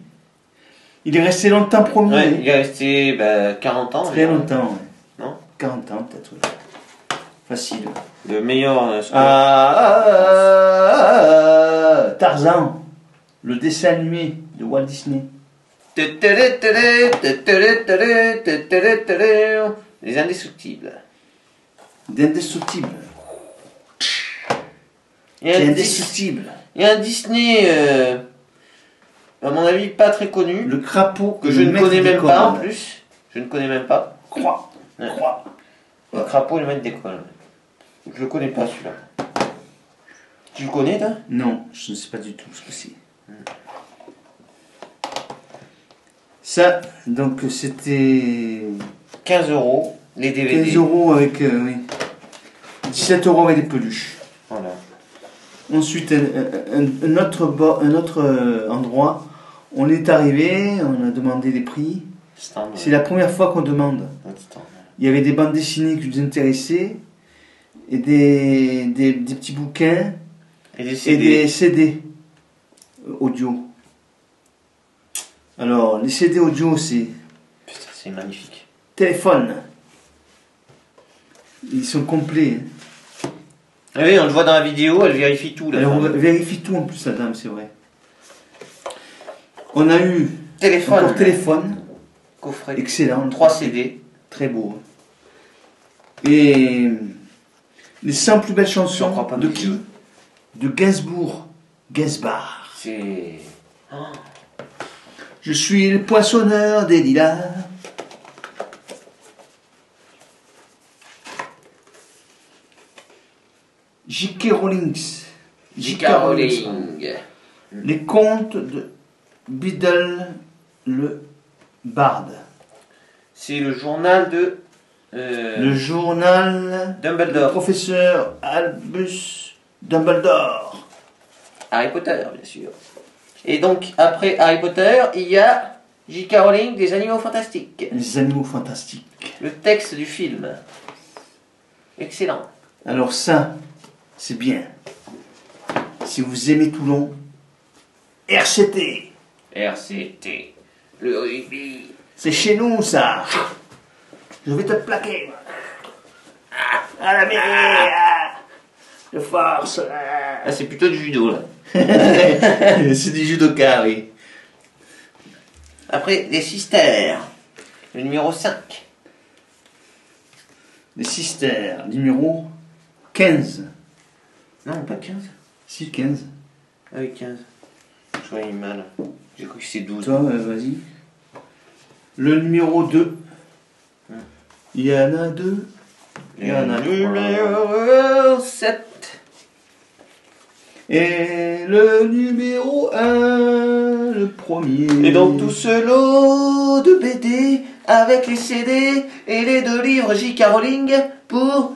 Il est resté longtemps premier. Ouais, il est resté 40 ans. Très longtemps, ouais. Non 40 ans peut-être, oui. Facile. Le meilleur... Tarzan. Le dessin animé de Walt Disney. Les Indestructibles. D'indestructible. Il y a un Disney, à mon avis, pas très connu. Le crapaud que je ne connais même pas en plus. Je ne connais même pas. Croix. Ouais. Le crapaud et le maître d'école. Je le connais pas celui-là. Tu le connais toi? Non, je ne sais pas du tout ce que c'est. Ça, donc c'était 15 € les DVD. 15 € avec oui. 17 € avec des peluches. Voilà. Ensuite, un autre endroit, on est arrivé, on a demandé les prix. C'est la première fois qu'on demande. Il y avait des bandes dessinées qui nous intéressaient, et des petits bouquins, et des CD audio. Alors, les CD audio, c'est... Putain, c'est magnifique. Téléphone. Ils sont complets. Oui, on le voit dans la vidéo, elle vérifie tout. Elle vérifie tout en plus, la dame, c'est vrai. On a eu téléphone. Téléphone. Coffret. Excellent. 3 CD. Très beau. Et les 100 plus belles chansons de qui? De Gainsbourg. Gainsbourg. C'est... Oh. Je suis le poinçonneur des lilas. J.K. Rowling. J.K. Rowling. Les contes de Biddle le Bard. C'est le journal de... le journal Dumbledore. Du professeur Albus Dumbledore. Harry Potter, bien sûr. Et donc, après Harry Potter, il y a J.K. Rowling des Animaux Fantastiques. Les Animaux Fantastiques. Le texte du film. Excellent. Alors ça, c'est bien. Si vous aimez Toulon, RCT. RCT. Le rugby. C'est chez nous, ça. Je vais te plaquer. À la mairie. De force. Ah, c'est plutôt du judo, là. C'est du judoka, oui. Après, les Sisters. Le numéro 5. Les Sisters, numéro 15. Non, pas 15. Si, 15. Ah oui, 15. Je voyais mal. J'ai cru que c'est 12. Toi, vas-y. Le numéro 2. Il y en a 2. Il y en a 3. Numéro 7. Et le numéro 1, le premier. Et dans tout ce lot de BD, avec les CD et les 2 livres J.K. Rowling, pour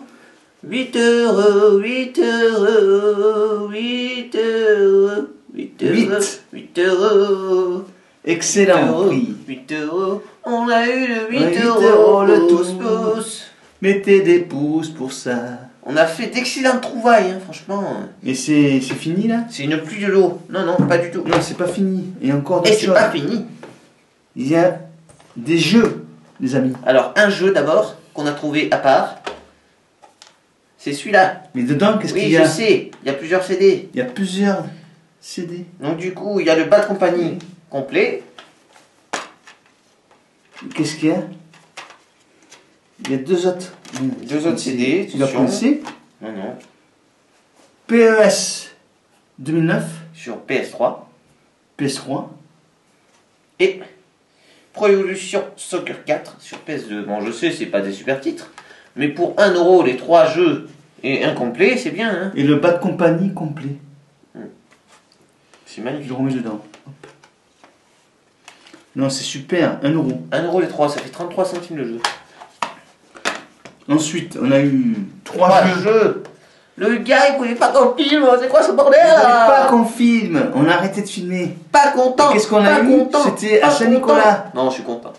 8 €, 8 €, 8 €, 8 €, 8 €. Excellent prix. 8 €, on a eu le 8 €, € le pouce. Mettez des pouces pour ça. On a fait d'excellentes trouvailles, hein, franchement. Mais c'est fini là? C'est une pluie de l'eau. Non, non, pas du tout. Non, c'est pas fini. Il y a encore Et d'autres c'est choses. pas fini. Il y a des jeux, les amis. Alors, un jeu d'abord, qu'on a trouvé à part. C'est celui-là. Mais dedans, qu'est-ce qu'il y Oui, a? je sais. Il y a plusieurs CD. Il y a plusieurs CD. Donc, du coup, il y a le Bad Company complet. Qu'est-ce qu'il y a? Il y a 2 autres. 2 autres CD. Tu l'as pensé? Non, non. PES 2009. Sur PS3. PS3. Et Pro Evolution Soccer 4 sur PS2. Bon, je sais, c'est pas des super titres. Mais pour 1 € les 3 jeux et un complet, c'est bien. Hein. Et le Bad Company complet. C'est magnifique. Je le remets dedans. Hop. Non, c'est super. 1 €. 1 € les 3, ça fait 33 centimes le jeu. Ensuite, on a eu 3 jeux. Le gars, il voulait pas qu'on filme. C'est quoi ce bordel Il voulait là? pas qu'on filme. On a arrêté de filmer. Pas content. Qu'est-ce qu'on a eu? C'était à Saint-Nicolas. Non, je suis content.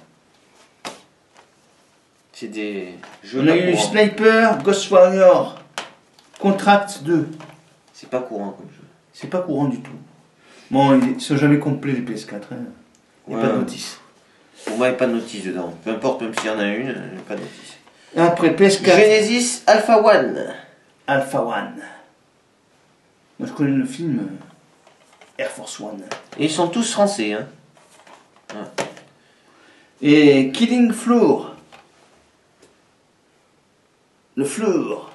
C'est des jeux. On a eu Sniper, Ghost Warrior, Contract 2. C'est pas courant comme jeu. C'est pas courant du tout. Bon, ils sont jamais complets les PS4. Hein. Il n'y a pas de notice. Pour moi, il n'y a pas de notice dedans. Peu importe, même s'il y en a une, il n'y a pas de notice. Après PS4. Genesis Alpha One. Alpha One. Moi je connais le film Air Force One. Et ils sont tous français. Hein. Ouais. Et Killing Floor. Le Floor.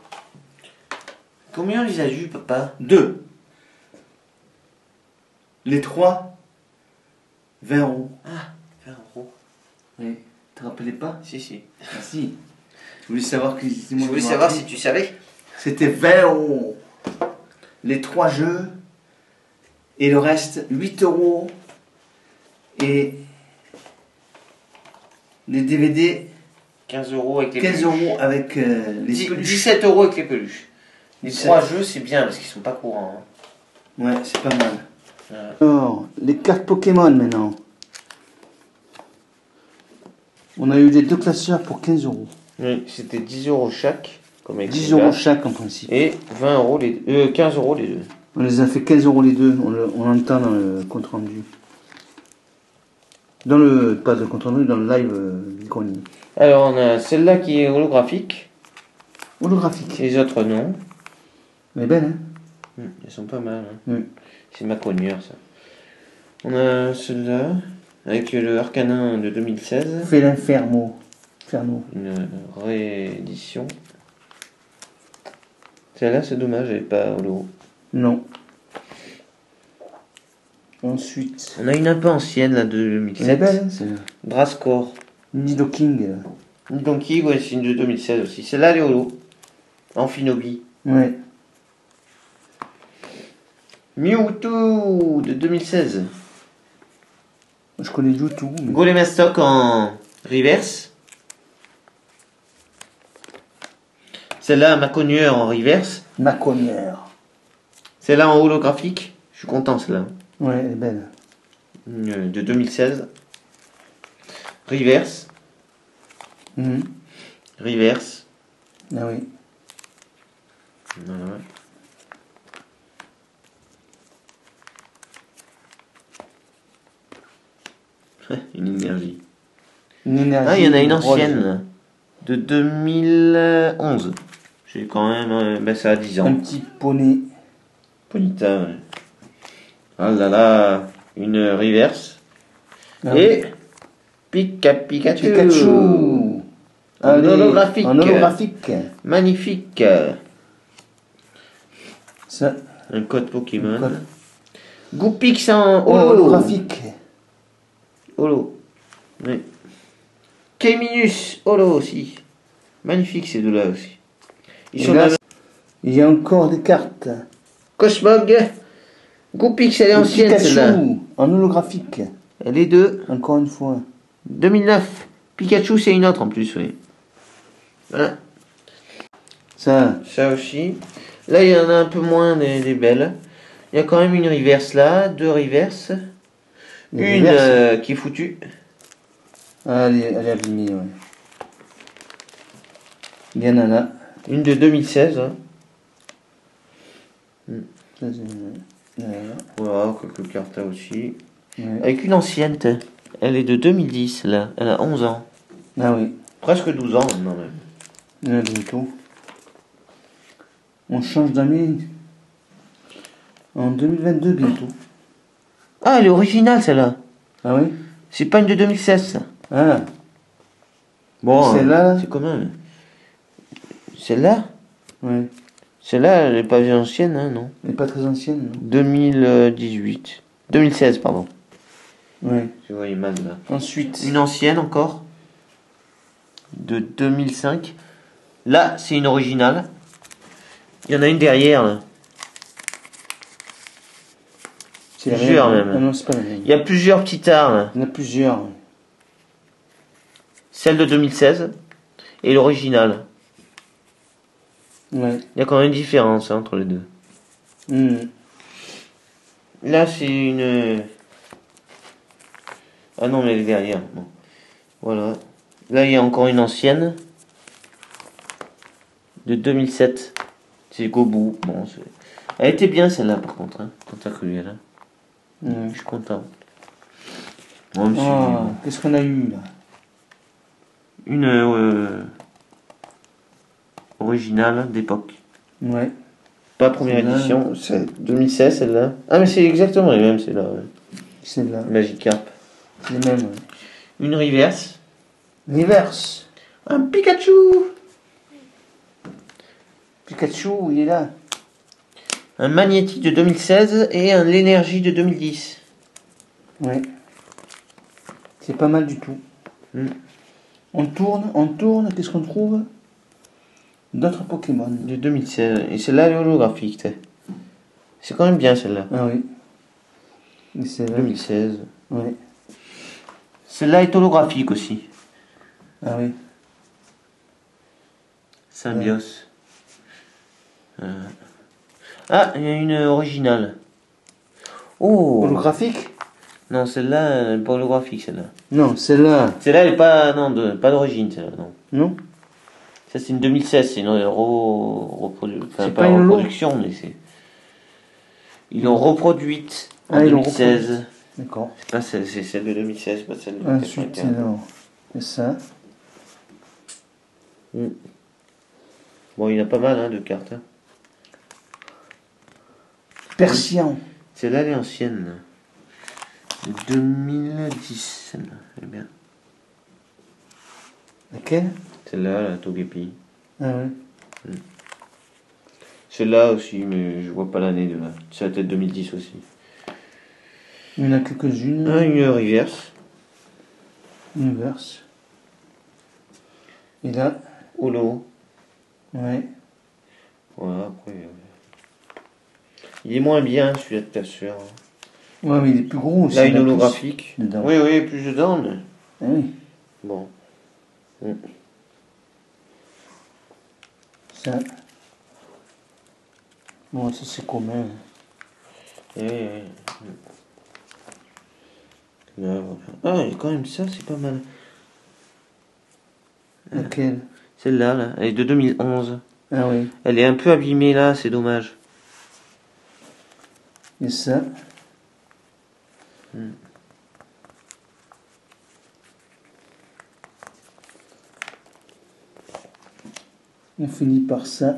Combien on les a vus, papa? 2. Les 3, 20 €. Ah, 20 €. Oui. Te rappelais pas? Si, si. Ah, si. Je voulais savoir que Je voulais savoir si tu savais. C'était 20 €. Les 3 jeux. Et le reste, 8 €. Et les DVD. 15 € avec les 15 peluches. € avec les peluches. 17 € avec les peluches. Les 3 jeux, c'est bien parce qu'ils sont pas courants. Hein. Ouais, c'est pas mal. Alors, les cartes Pokémon maintenant. On a eu les 2 classeurs pour 15 €. Oui, c'était 10 € chaque. Comme avec 10 € chaque en principe. Et 20 € les deux. 15 € les deux. On les a fait 15 € les deux. On l'entend dans le compte rendu. Pas dans le compte rendu, dans le live Microni. Alors on a celle-là qui est holographique. Holographique. Les autres non. Elle est belle, hein. Elles sont pas mal. Hein. C'est ma cognure ça. On a celle-là avec le Arcanin de 2016. Fait l'inferno. Une réédition. Celle-là c'est dommage, elle n'est pas holo. Non. Ensuite. On a une un peu ancienne là de 2007. Elle est belle, hein, celle-là. Drascore. Nidoking. Nidoking, ouais, c'est une de 2016 aussi. Celle-là elle est holo. Amphinobi. Ouais. Mewtwo de 2016. Je connais Mewtwo. Mais... Golemastoc en reverse. Celle-là, Maconieur en reverse. Maconieur. Celle-là en holographique. Je suis content celle-là. Ouais, elle est belle. De 2016. Reverse. Reverse. Ah oui. Voilà. Une énergie. Ah, il y en a une ancienne. De 2011. J'ai quand même... ça a 10 ans. Un petit poney. Ponita, ouais. Ah là là. Une reverse. Ah et... Pikachu. En holographique. En holographique. Magnifique. Ça. Un code Pokémon. Goupix en holographique. Holo. Oui. Keminus holo aussi. Magnifique ces deux-là aussi. Ils sont là, il y a encore des cartes. Cosmog. Goupix, elle est ancienne celle-là. En holographique. Elle est deux. Encore une fois. 2009. Pikachu, c'est une autre en plus, oui. Voilà. Ça aussi. Là, il y en a un peu moins des belles. Il y a quand même une reverse là, deux reverses. Une qui est foutue. Ah, elle est abîmée, ouais. Il y en a là. Une de 2016. Hein. Voilà, quelques cartes là aussi. Ouais. Avec une ancienne. Elle est de 2010 là. Elle a 11 ans. Ah oui. Presque 12 ans maintenant même. Ouais, bientôt. On change d'année. En 2022 bientôt. Ah, elle est originale celle-là. Ah oui. C'est pas une de 2016 ça. Ah. Bon. Celle-là. C'est quand même. Celle-là. Ouais. Celle-là, elle est pas ancienne, hein, non. Elle est pas très ancienne, non. 2018. 2016, pardon. Ouais. Je voyais mal là. Ensuite. Une ancienne encore. De 2005. Là, c'est une originale. Il y en a une derrière là. C'est plusieurs même. Ah non, c'est pas la même. Il y a plusieurs petits arts là. Il y en a plusieurs. Celle de 2016 et l'original. Ouais. Il y a quand même une différence hein, entre les deux. Là, c'est une... Ah non, mais elle est derrière. Bon. Voilà. Là, il y a encore une ancienne. De 2007. C'est Gobu. Bon, elle était bien celle-là par contre. Hein, Tentacruel. Je suis content. Bon, qu'est-ce qu'on a eu là? Une originale d'époque. Ouais. Pas première édition, c'est 2016 celle-là. Ah mais c'est exactement les mêmes celle-là. Ouais. Celle-là. Magikarp. Les mêmes. Ouais. Une reverse. Reverse. Un Pikachu. Pikachu, il est là. Un Magnétique de 2016 et un L'énergie de 2010. Ouais. C'est pas mal du tout. On tourne, qu'est-ce qu'on trouve? D'autres Pokémon. De 2016. Et celle-là, elle est holographique. C'est quand même bien celle-là. Ah oui. Et celle-là. 2016. Ouais. Celle-là est holographique aussi. Ah oui. Symbios. Ah, il y a une originale. Oh. Holographique? Non, celle-là, pornographique, celle-là. Non, celle-là. Celle-là, elle est pas, non, pas d'origine, celle-là, non. Non. Ça, c'est une 2016, c'est une reproduction. Enfin, pas une reproduction, mais c'est. Ils l'ont reproduite en 2016. D'accord. C'est celle de 2016, pas celle de Ensuite, alors, c'est ça. Bon, il y en a pas mal, hein, de cartes. Hein. Persian. Celle-là, elle est ancienne. 2010, celle-là, elle est bien. Laquelle? Celle-là, la Togepi. Ah ouais. Celle-là aussi, mais je vois pas l'année de là. C'est peut-être 2010 aussi. Il y en a quelques-unes. Une reverse. Une verse. Et là. Holo. Ouais. Voilà, après. Il est moins bien, celui-là de ta soeur. Ouais, mais il est plus gros aussi. Là, une holographique. Dedans. Oui, oui, plus dedans, mais. Ah oui. Bon. Ça. Bon, ça c'est commun. Oui. Là, voilà. Ah, et quand même, ça, c'est pas mal. Laquelle? Celle-là, là, elle est de 2011. Ah oui. Elle est un peu abîmée là, c'est dommage. Et ça. On finit par ça.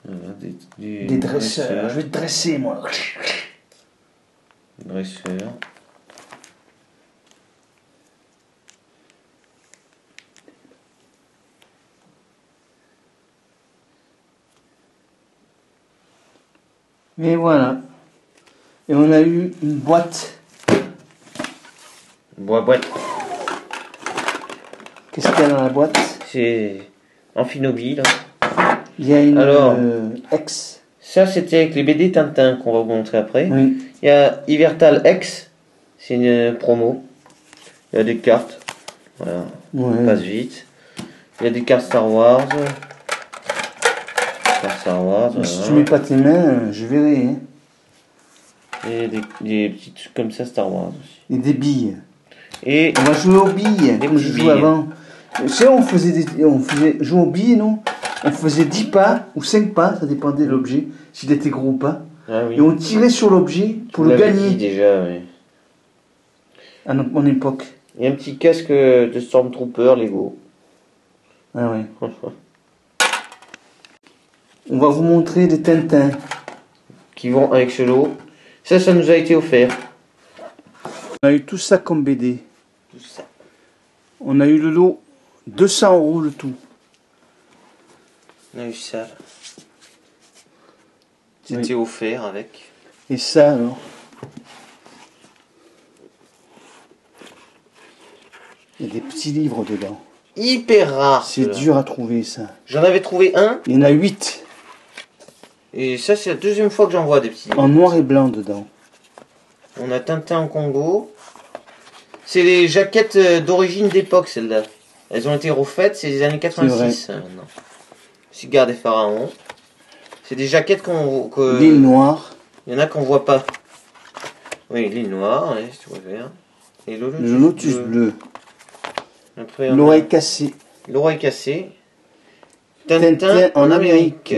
Voilà, des dresseurs. Je vais te dresser, moi. Dresseur. Et voilà. Et on a eu une boîte. Boîte. Qu'est-ce qu'il y a dans la boîte? C'est Amphinobi, là. Il y a une X. Ça, c'était avec les BD Tintin qu'on va vous montrer après. Oui. Il y a Ivertal X. C'est une promo. Il y a des cartes. Voilà. Ouais. On passe vite. Il y a des cartes Star Wars. Si tu mets pas tes mains, je verrai. Hein. Et des petits trucs comme ça Star Wars aussi. Et des billes. Et on va jouer aux billes, comme je jouais avant. Tu sais, on faisait jouer aux billes, non? On faisait 10 pas ou 5 pas, ça dépendait de l'objet, s'il était gros ou pas. Ah, oui. Et on tirait sur l'objet pour le gagner. Déjà, oui. À mon époque. Il y a un petit casque de Stormtrooper Lego. Ah ouais. On va vous montrer des Tintins. Qui vont avec ce lot. Ça nous a été offert. On a eu tout ça comme BD. Tout ça. On a eu le lot 200 € le tout. On a eu ça. C'était offert avec. Et ça alors? Il y a des petits livres dedans. Hyper rare. C'est dur à trouver ça. J'en avais trouvé un. Il y en a 8. Et ça, c'est la deuxième fois que j'en vois des petits livres. En noir et blanc dedans. On a Tintin en Congo. C'est les jaquettes d'origine d'époque, celles-là. Elles ont été refaites, c'est les années 86 maintenant. Cigare des pharaons. C'est des jaquettes l'île noire. Il y en a qu'on voit pas. Oui, l'île noire, si tu vois bien. Et le lotus bleu. L'oreille cassée. L'oreille cassée. Tintin en Amérique.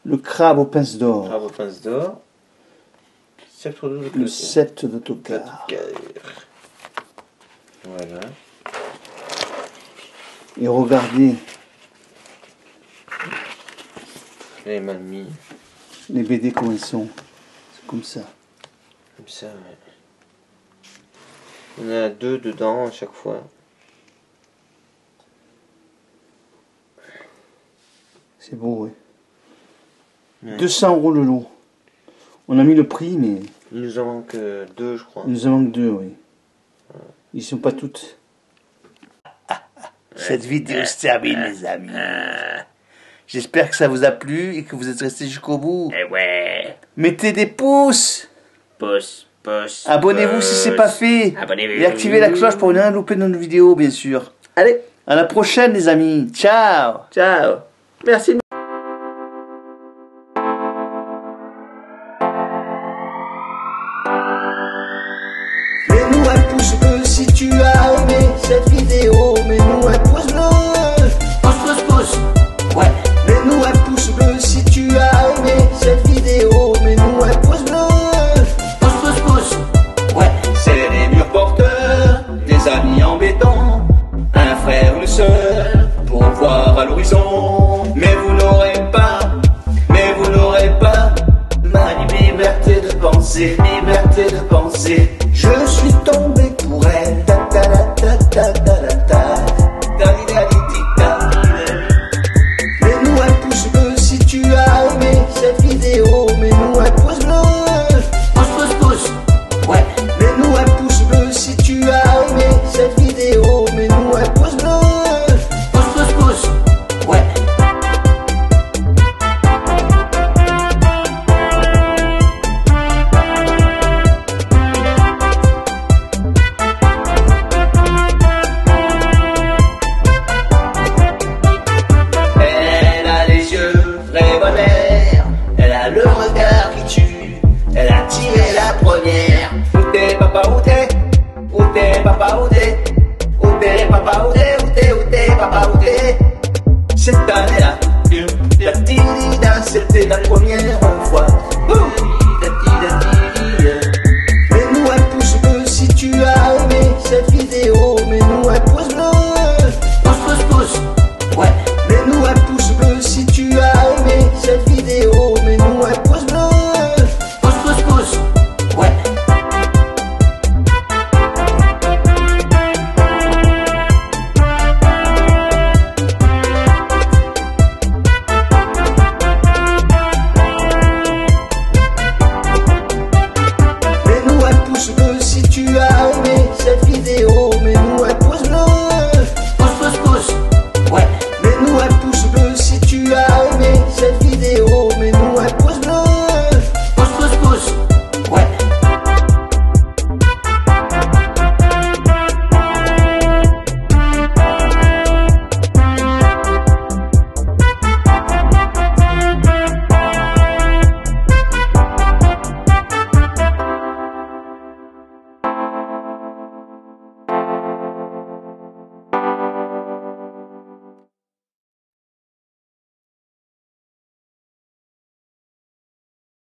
Le crabe aux pinces d'or. Crabe aux pinces d'or. Le sceptre de Tokar. Voilà. Et regardez. Les mal mis. Les BD comme elles sont. C'est comme ça. Comme ça, ouais. On a 2 dedans à chaque fois. C'est beau, ouais. 200 € le lot. On a mis le prix, mais... Il nous en manque 2, je crois. Il nous en manque 2, oui. Ils sont pas toutes. Cette vidéo se termine, les amis. J'espère que ça vous a plu et que vous êtes restés jusqu'au bout. Eh ouais. Mettez des pouces. Pouce. Abonnez-vous si c'est pas fait. Abonnez-vous. Et activez la cloche pour ne rien louper de nos vidéos, bien sûr. Allez, à la prochaine, les amis. Ciao. Ciao. Merci. pouce bleu si tu as aimé cette vidéo. Mets-nous un pouce bleu. Pouce, pouce, pouce. Ouais. Mets-nous un pouce bleu si tu as aimé cette vidéo. Mets-nous un pouce bleu. Pouce, pouce, pouce. Ouais. C'est des murs porteurs, des amis en béton, un frère, une sœur, pour voir à l'horizon. Mais vous n'aurez pas ma liberté de penser, liberté de penser. Je suis tombé pour elle. Ta ta ta ta ta ta ta. Mets-nous un pouce bleu si tu as aimé cette vidéo. Mets-nous un pouce bleu. Pouce, pouce, pouce. Ouais. Mets-nous un pouce bleu si tu as aimé cette vidéo. Mets-nous un pouce bleu. Pouce, pouce, pouce. Ouais. Elle a les yeux revolver, elle a le regard qui tue, elle a tiré la première. Où t'es papa, où t'es? Où t'es papa, où t'es? Où t'es papa, où t'es? Où t'es, où t'es papa, où t'es? Cette année-là, la tida, c'était la première fois. Mets-nous un pouce bleu si tu as aimé cette vidéo. Mets-nous un pouce bleu. Pouce, pouce, pouce. Ouais. Mets-nous un pouce bleu si tu as aimé cette vidéo. Mets-nous un pouce bleu. Pouce, pouce, pouce. Ouais. Mets-nous un pouce bleu si tu as aimé cette vidéo. Mets-nous un pouce bleu. Pouce, pouce, pouce. Ouais. Mets-nous un pouce bleu si tu as aimé cette vidéo. Mets-nous